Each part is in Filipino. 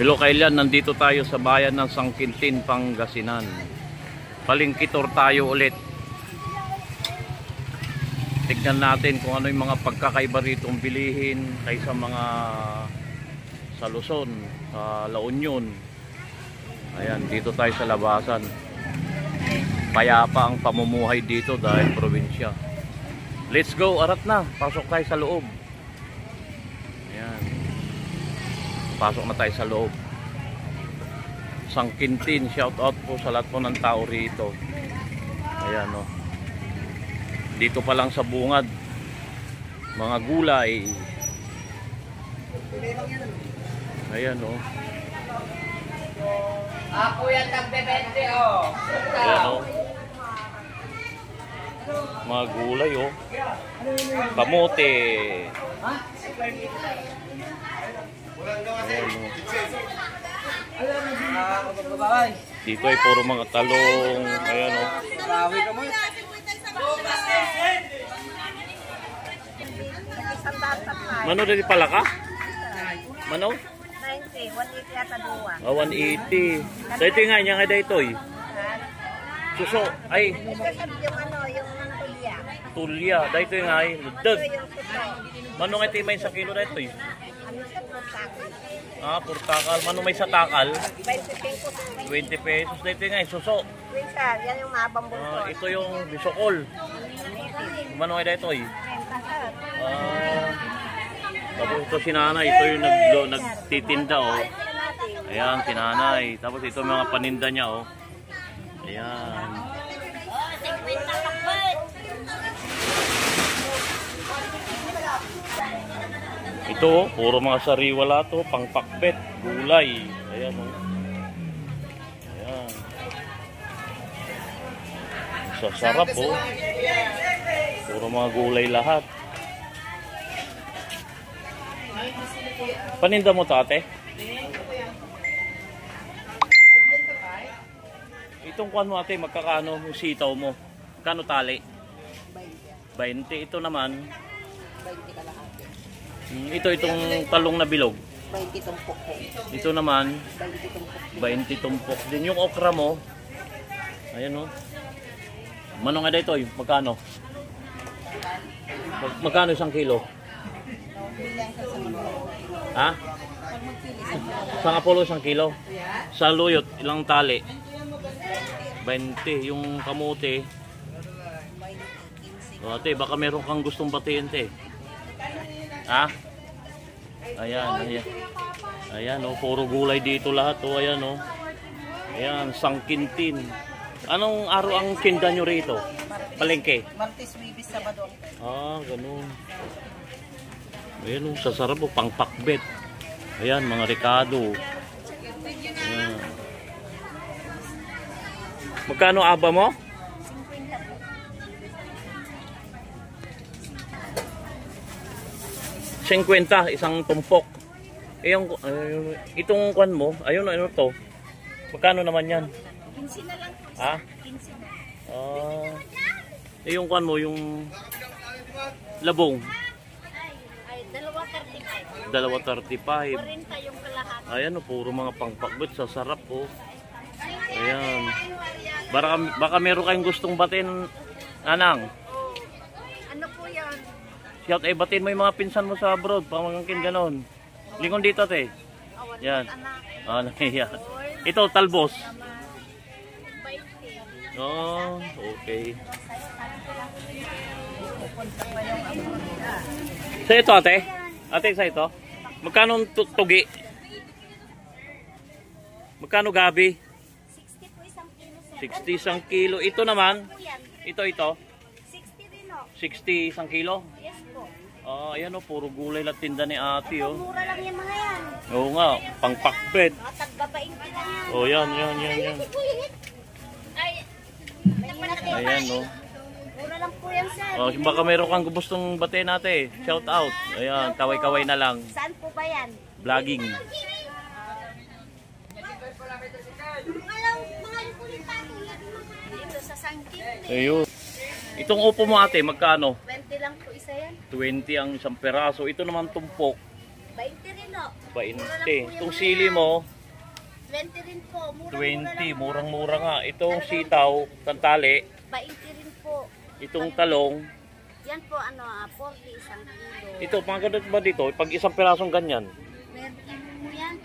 Hello kailan, nandito tayo sa bayan ng Sangkintin, Pangasinan. Palengke tour tayo ulit. Tignan natin kung ano yung mga pagkakaiba rito ang bilihin kaysa mga sa Luzon, sa La Union. Ayan, dito tayo sa labasan. Payapa ang pamumuhay dito dahil probinsya. Let's go, arat na. Pasok tayo sa loob. Ayan. Pasok na tayo sa loob. Sangkintin, shout out po sa lahat po ng tao rito. Ayan o. Dito pa lang sa bungad, mga gulay. Ayan o. Ako yan nagbebente o. Ayan o. Mga gulay o. Kamote. Ayan o. Dito ay puro mga talong. Ayan o. Mano dali pala ka? Mano? 90, 180 yata duwa. 180. Dito nga niya nga dito eh. Suso ay Yung yung tulya. tulya. Dito nga ay dag. Yung puto. Mano nga ito may sa kilo dito eh. Ano sa puto? Ah, purtakal. Mano may sa takal? 25 20 pesos. Dito nga ay suso. Winter, yan yung mabang bulto. Ah, ito yung bisokol. Mano nga dito eh. Ah, tapos ito si nanay. Ito yung nagtitinda oh. Ayan si nanay. Tapos ito mga paninda niya oh. Ayan. Ito oh, puro mga sariwala to, pangpakbet, gulay. Ayan oh. Ayan. Sasarap oh. Puro mga gulay lahat. Paninda mo tate? Itong kuwan mo ate, magkakano yung sitaw mo? Kano tali? 20. Ito naman? 20 kalahati. Ito itong talong na bilog? 20 tumpok po. Ito naman? 20 tumpok. 20 tumpok din. Yung okra mo? Ayan o. Mano nga dito eh? Magkano? Magkano isang kilo? Ha? Sa Apollo isang kilo? Sa luyot, ilang tali? 20. Yung kamote. O ate, baka meron kang gustong batiin te. Ha? Ayan, ayan. Ayan o, puro gulay dito lahat o. Ayan o. Ayan, Sangkintin. Anong araw ang kinda nyo rito? Palengke? Martes, Wibis, Sabado. Ah, ganun. Ayan o, sasarap o, pangpakbet. Ayan, mga ricado. Ayan. Magkano aba mo? 50, isang tumpok. Yung itong kwan mo, ayun ano to? Magkano naman 'yan? 15 na lang po. Ha? 15 na. Ah. Yung kwan mo, yung labong. Ay, 2.35. 2.35. 40 yung kalahati. Ayan o, puro mga pangpakbet, sasarap po. Ayan. Baka meron kayong gustong batin, anang. Ano po yan? Shout batin mo yung mga pinsan mo sa abroad, pamangkin ganon. Lingon dito te. Yan. Ah, nahiya. Ito, talbos. 20. Oh, okay. Sa ito ate? Ate, sa ito? Magkano tugi? Magkano gabi? 60 po isang kilo. 60 isang kilo. Ito naman? Ito. 60 rin o. 60 isang kilo? Yes po. Ah, ayan o, puro gulay lang tinda ni ate o. Mura lang yan mga yan. Oo nga, pangpakbet. Tagbabain ka lang yan. Oh, yan. Ay, Ayan o. mura lang po yan sir. Oh, baka meron kang gustong batiin natin. Shout out. Ayan, kaway-kaway na lang. Saan po ba yan? Vlogging. Dito sa Sangkintin. Ayun. Itong upo mo ate, magkano? 20 lang po isa yan. 20 ang isang peraso. Ito naman tumpok. 20 rin o. 20. Itong sili mo, 20 rin po. 20, murang-mura nga. Itong sitaw, tantali, 20 rin po. itong talong. Yan po, 40 isang kilo. Ito, mga ganun ba dito? Pag isang pirasong ganyan. Meron mo yan,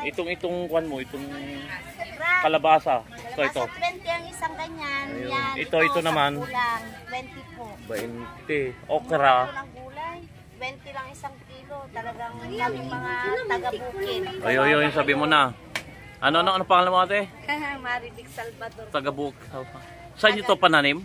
35. Itong kwan mo, itong Sobra. kalabasa. Ito. 20 ang isang ganyan. Ayun. Yan. Ito naman. 10 lang. 20 po. 20. Mura Okra. po ng gulay. 20 lang isang kilo. Talagang kaming mga taga-bukid. Ay, sabi mo na. Ano pangalan mo ate? Marilig Salvador. Tagabuk. Saan nyo to pananim?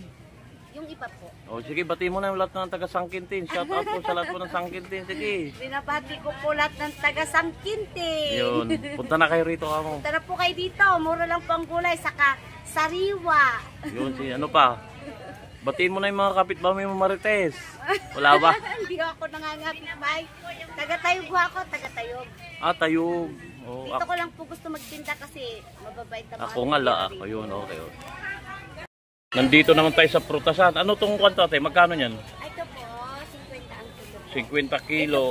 Yung iba po. O sige, bati mo na yung lahat ng taga Sangkintin. Shout out po sa lahat po ng Sangkintin. Sige. Binabati ko po lahat ng taga-Sangkintin. Yun. Punta na kayo rito kamo. Tara po kayo dito. Mura lang po ang gulay. Saka sariwa. Yun, ano pa? Batiin mo na yung mga kapitbahay mo Marites. Wala ba? Hindi ako nangangapit, Mike. Taga-tayog ho ako. Taga-tayog. Tayog. Oh, Dito ko lang po gusto magtinda kasi mababait na mga ako nga la. nangyari. Ayun, okay. Nandito naman tayo sa prutasan. Ano tong kwanto ate? Magkano yan? Ito po, 50 ang kilo. 50 kilo.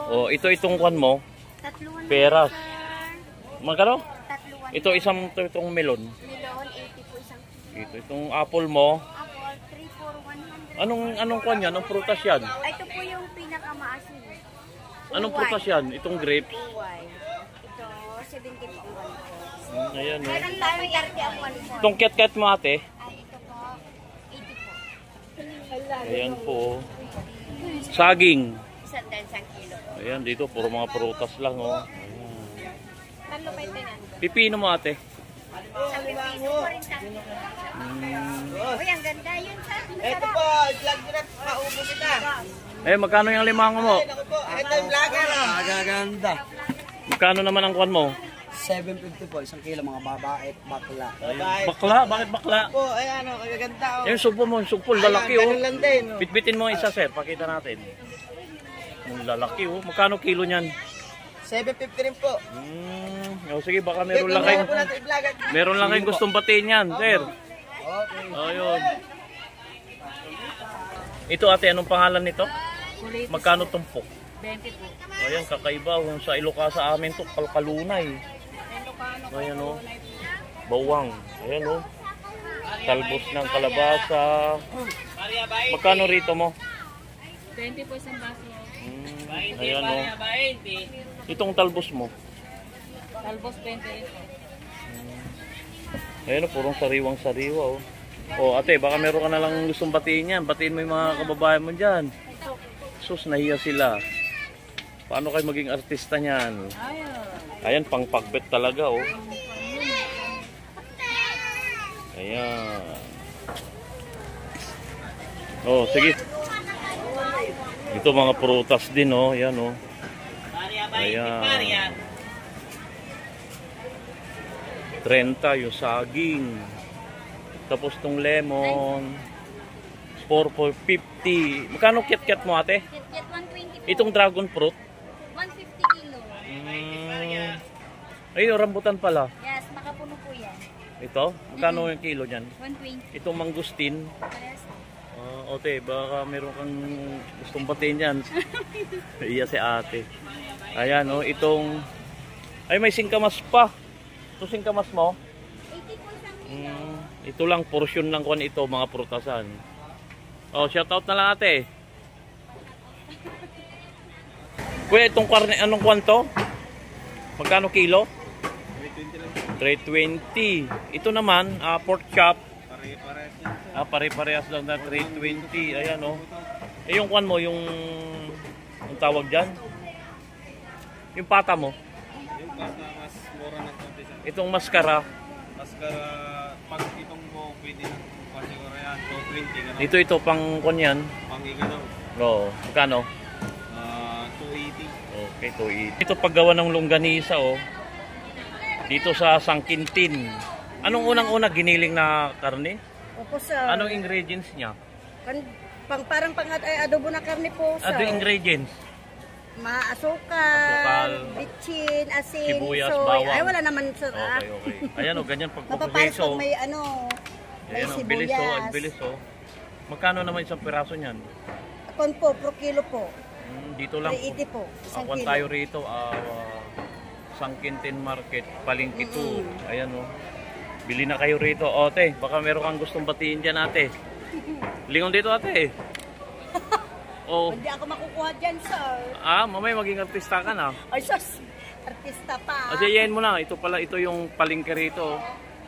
O, itong kwan mo. Tatluan Peras. lang, sir. Magkano? Tatluan. Ito itong melon. Milon, 80 po isang kilo. Itong apple mo. Apple, 3 for 100. Anong kwan yan? Anong prutas yan? Ito po yung pinakamaasin. Anong prutas yan? Itong grapes. Uway. Ito, 70 po ang one po. Ayan o. Meron tayong 30 ang one po. Itong ket mo ate. Ito po, 80 po. Ayan po. Saging. Isang dahil isang kilo. Ayan dito, puro mga prutas lang o. Ayan. Talo pa ito yan. Pipino mo ate. Sa pipino po rin sa kilo. Uy, ang ganda yun sa Ito po, vlog nyo na, maubos kita. Magkano yung limango mo? Ito po, ito yung vlogger. Agaganda. Magkano naman ang kwan mo? 750 po, isang kilo mga babae at bakla. Bakla? Bakit bakla? Po, ay ano, agaganda oh. Yung supo mo, yung supo, lalaki o. Ganun lang din. Oh. Bitbitin mo isa sir, pakita natin. Yung lalaki o. Magkano kilo niyan? 750 rin po. Sige, baka meron lang kayong... po natin i-vlog at... Meron lang kayong gustong batiin yan, sir. Okay. Ayun. Ito ate, anong pangalan nito? Magkano tumpok? 20 po. Ayan, kakaiba. Kung sa Ilocos sa amin to, kalkalunay. Ayan o. Bawang. Ayan o. Talbos ng kalabasa. Magkano rito mo? 20 po isang baso. Ayan o. Itong talbos mo. Talbos 20 rin po. Ayan o, purong sariwang-sariwa o. O ate, baka meron ka na lang gustong batiin yan. Batiin mo yung mga kababayan mo dyan. Sus, nahiya sila. Paano kayo maging artista niyan? Ayan, pang pagbet talaga oh. Ayan. Oh, sige. Ito mga prutas din oh, ayan oh. Ayan. 30 yung saging. Tapos tong lemon. 4 for 50. Magkano kit-kit mo ate? Kit 120 po. Itong dragon fruit? 150 kilo. Ayun, rambutan pala. Yes, makapuno po yan. Ito? Magkano yung kilo dyan? 120. Itong mangustin. Yes. Ote, baka meron kang gustong batiin yan. Iya si ate. Ayan, oh, itong... Ay, may singkamas pa. Ito singkamas mo? 80 po isang kilo. Ito lang, portion lang ko ito, mga prutasan. Oh, shoutout na lang ate. Kuya, itong karne, anong kwanto? Magkano kilo? 320. Ito naman, pork chop. Pare-parehas lang na 320. Ayan oh. Yung kwan mo, yung tawag dyan? Yung pata mo? Yung pata mas mura ng konti sa Itong maskara. maskara. Pag itong mo pwede ng pasigura yan. 220 gano'n. Ito pang kwan yan. Pang gano'n. Oo, magkano? 280. Okay, ito paggawa ng longganisa oh. Dito sa Sangkintin. Anong unang-una giniling na karne? Opo, sir. Anong ingredients niya? Parang adobo na karne po, sir. Ano ingredients? Asukal, bitchin, asin, Sibuyas, soy. bawang. Ay, wala naman, sir. Okay. Ayan o, ganyan Mapaparas pagpupuseso. pag may may Ayan o, sibuyas. bilis o, ang bilis o. Magkano naman isang piraso niyan? Akon po, pro kilo po. Dito lang. 380 po, isang Akuan kilo. tayo rito, Sangkintin Market, Palengke 2. Ayan o. Bili na kayo rito. O, ate, baka meron kang gustong batiin dyan, ate. Lingon dito, ate. O. Hindi ako makukuha dyan, sir. Mamay maging artista ka na. Ay, sus. Artista pa. Kasi yan mo na. Ito pala, ito yung palengke rito.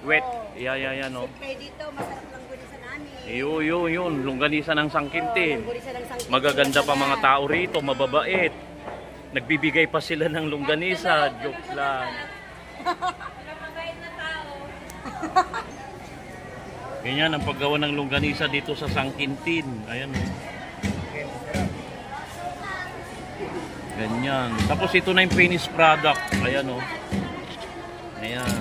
Wet. Yan o. Kayo dito, masarap lang gulisa namin. Yun. Longganisa ng Sangkintin. Gulisa ng Sangkintin. Magaganda pa mga tao rito, mababait. Nagbibigay pa sila ng longganisa. Joke lang. Ganyan ang paggawa ng longganisa dito sa Sangkintin. Ayan. Ganyan. Tapos ito na yung finished product. Ayan o. Ayan.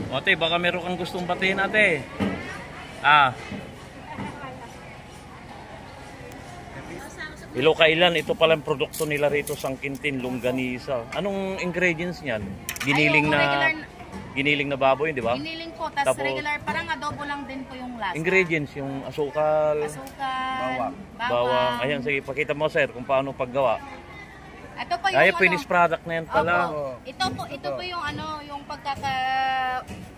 Ate, baka meron kang gustong batiin, ate. Hello, kailan? Ito pala ang produkto nila rito, Sangkintin, longganisa. Anong ingredients niyan? Giniling na baboy, di ba? Giniling po, tas Tapos, regular, parang adobo lang din po yung lasa. ingredients, yung asukal, Asukal, bawang. Ayan, sige, pakita mo, sir, kung paano paggawa. Ito po yung Ay, finished product na yan pala. Opo. Ito po yung yung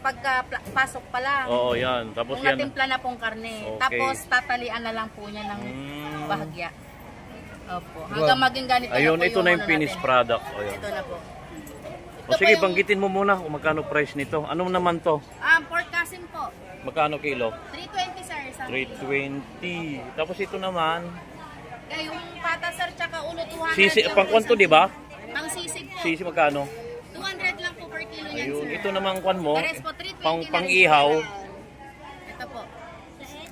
pagkapasok pa lang. Oo, yan. Tapos Kung yan. natimpla na pong karne. Okay. Tapos tatalian na lang po niya ng bahagya. Opo. Hanggang maging ganito Ayun, na po ito na yung finished natin. product. O, yan. Ito na po. O sige, banggitin mo muna kung magkano price nito. Ano naman to? Forecasting po. Magkano kilo? 320 sir. 320. Tapos ito naman, Kaya yung pata sir, tsaka ulo 200. sisi, lang pang po kwanto, isang di ba? kilo. Ang sisig po. Sisi magkano? 200 lang po per kilo yan Ayun, sir. ito naman kwan mo, Pares po, 320 pang na rin pang-ihaw. po. Ito po.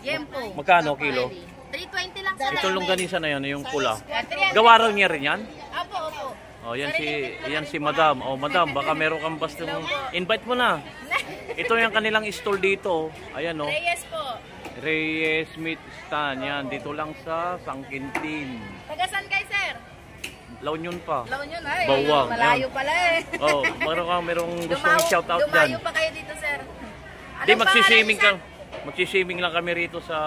Yempo. Magkano kilo? 320 lang sir. Itong longganisa na yan, yung pula. 300. Gawa raw niya rin yan? Opo. Oh, yan si Madam. Oh, Madam, baka meron kang basta invite mo na. Ito yung kanilang stall dito. Ayan oh. Reyes po. Reyes Meat Stand. Yan, dito lang sa Sangkintin. Tagasan kay sir? La Union pa. Laon yun ay. Bawang. Malayo Ayan. pala eh. Oh, merong gusto i shout out Dumayo dyan. pa kayo dito sir. Di, Anong magsiswimming pangalan ka. Magsiswimming lang kami rito sa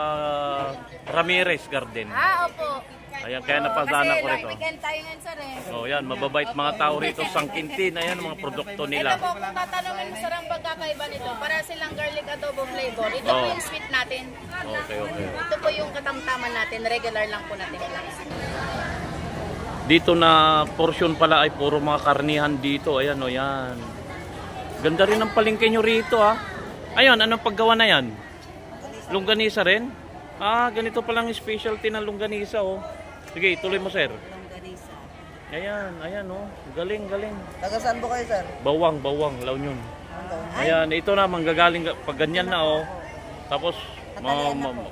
Ramirez Garden. Opo. Ayan, kaya napadana ko Kasi rito. long weekend tayo ngayon sir eh. Oh, yan, mababait mga tao rito sa Sangkintin. Ayan, mga produkto nila. Ito po, kung tatanungin mo sir ang pagkakaiba nito, para silang garlic adobo flavor. Ito Oh. po yung sweet natin. Okay. Ito po yung katamtaman natin. Regular lang po natin lang. Dito na portion pala ay puro mga karnihan dito. Ayan o, yan. Ganda rin ang palengke nyo rito ha. Ayun, anong paggawa na yan? Longganisa rin? Ganito palang specialty ng longganisa oh. Sige, tuloy mo sir. Longganisa. Ayan oh. Galing. Taga saan po kayo, sir? Bawang, La Union. Ayan, ito na, manggagaling pag ganyan na oh. Tapos,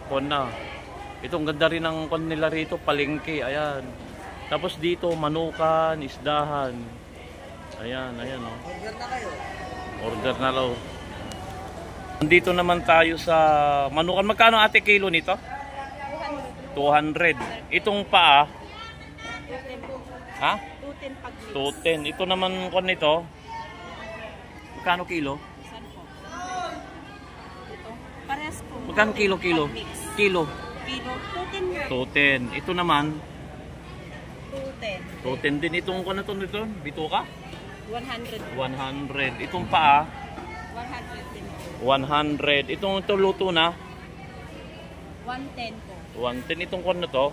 kuwan na. Itong ganda rin ang kuwan nila rito, palengke. Ayan. Tapos dito, manukan, isdahan. Ayan oh. Order na kayo. Order na raw. Nandito naman tayo sa manukan. Magkano ate kilo nito? 200. Itong paa? Ha? 210. Ito naman kon nito. Magkano kilo? Pares po. Magkano kilo? Kilo. Kilo, 210 nga. 210. Ito naman 210. 210 din. Itong kon na to nito. Bituka? 100. 100. Itong paa 100 din po. 100. Itong ito luto na 110 po. 110. Itong kon na to.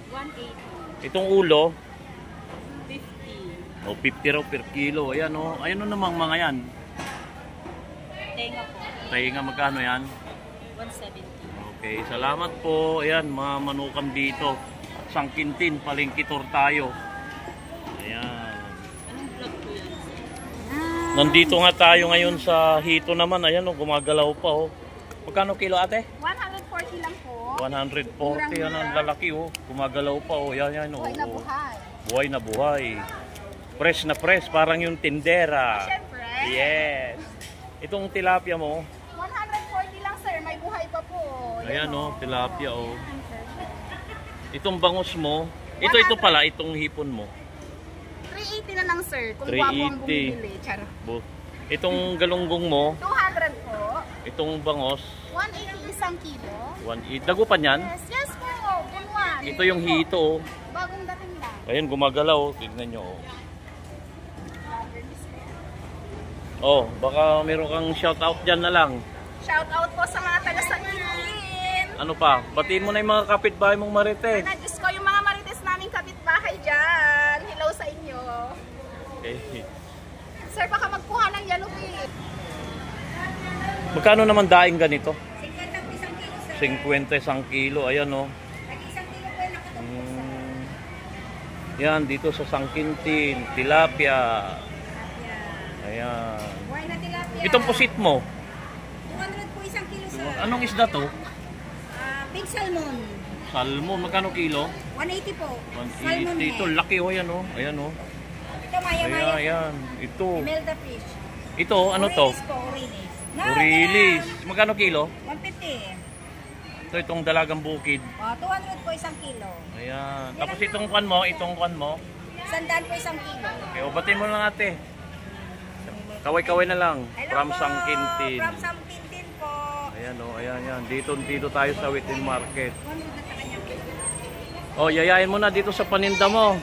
180. Itong ulo 50. o 50 raw per kilo. Ayan o. Ayan o namang mga yan. Tenga po. Tayo magkano yan? 170. Okay, salamat po. Ayan, mga manukan dito. Sangkintin, Palengke tour tayo. Ayan. Anong vlog po yan? Nandito nga tayo ngayon sa Hito naman. Ayan o, gumagalaw pa o. Magkano kilo ate? 140 lang po. 140. Yan ang lalaki o. Gumagalaw pa o. Yan o. Buhay na buhay. Buhay na buhay. Fresh na fresh. Parang yung tindera. Siyempre. Yes. Itong tilapia mo. 140 lang sir, may buhay pa po. Ayan o, tilapia o. Itong bangus mo. Ito pala, itong hipon mo. 380 na lang sir, kung 380. guwapo ang bumibili. Char. Itong galunggong mo. 200 po. Itong bangos. 180 isang kilo. 1.8. Dagupan yan. Yes po, bunuan. Ito yung hito o. Bagong dating lang. Ayan, gumagalaw. Tignan nyo o. Oh, baka meron kang shoutout dyan na lang. Shout out po sa mga taga-Sangkin. Ano pa? Batiin mo na yung mga kapitbahay mong Marites. Na, Diyos ko, yung mga marites naming kapitbahay dyan. Hello sa inyo. Okay. Sir, baka magkuha ng yellow cake. Magkano naman daing ganito? 50 po isang kilo, sir. 50 isang kilo. Ayan oh. Isang kilo po yung nakatapos. Yan, dito sa Sangkintin, tilapia. Ayan. Buhay na tilapia. Itong pusit mo, 200 po isang kilo, sir. anong isda to? Big salmon. Salmon, magkano kilo? 180 po. Salmon 180. Ito, head. laki oh, ayan oh. Ayan oh. Ito, maya-maya. Ayan, ayan. Ito. Imelda fish. Ito, ano to? Orilis po, orilis. Urilis. Magkano kilo? 150. Ito, itong dalagang bukid. 200 po isang kilo. Ayan. Tapos itong kwan mo. 100 po isang kilo. Okay, ubatin mo lang ate. Kaway-kaway na lang. Hello From po. Sangkintin. From Sangkintin po. Ayan oh, ayan, ayan. Dito tayo sa Within Market. Oh, yayain mo na dito sa paninda mo.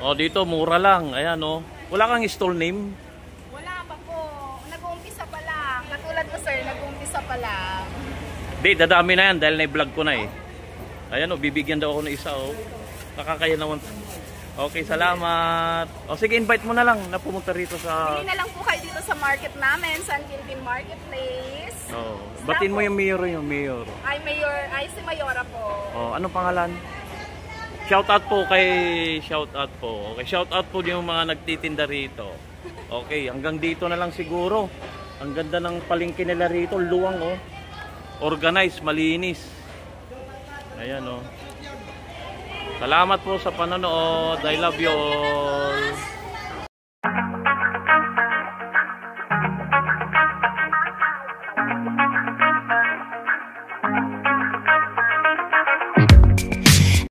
Oh, dito mura lang. Ayan oh. Wala kang stall name? Wala pa po. Nag-uumpisa pa lang. Katulad ko, sir, nag-uumpisa pa lang. Di, dadami na yan dahil na-vlog ko na eh. Ayan oh, bibigyan daw ako ng isa oh. Nakakaya naman. Okay, salamat. O sige, invite mo na lang na pumunta rito sa... Bili na lang po kayo dito sa market namin, Sangkintin Marketplace. Oh, batin mo yung mayor, Ay, si Mayora po. Oh, anong pangalan? Shoutout po. Okay, shoutout po yung mga nagtitinda rito. Okay, hanggang dito na lang siguro. Ang ganda ng palengke nila rito, luwang oh. Organized, malinis. Ayan oh. Salamat po sa panonood. I love you all.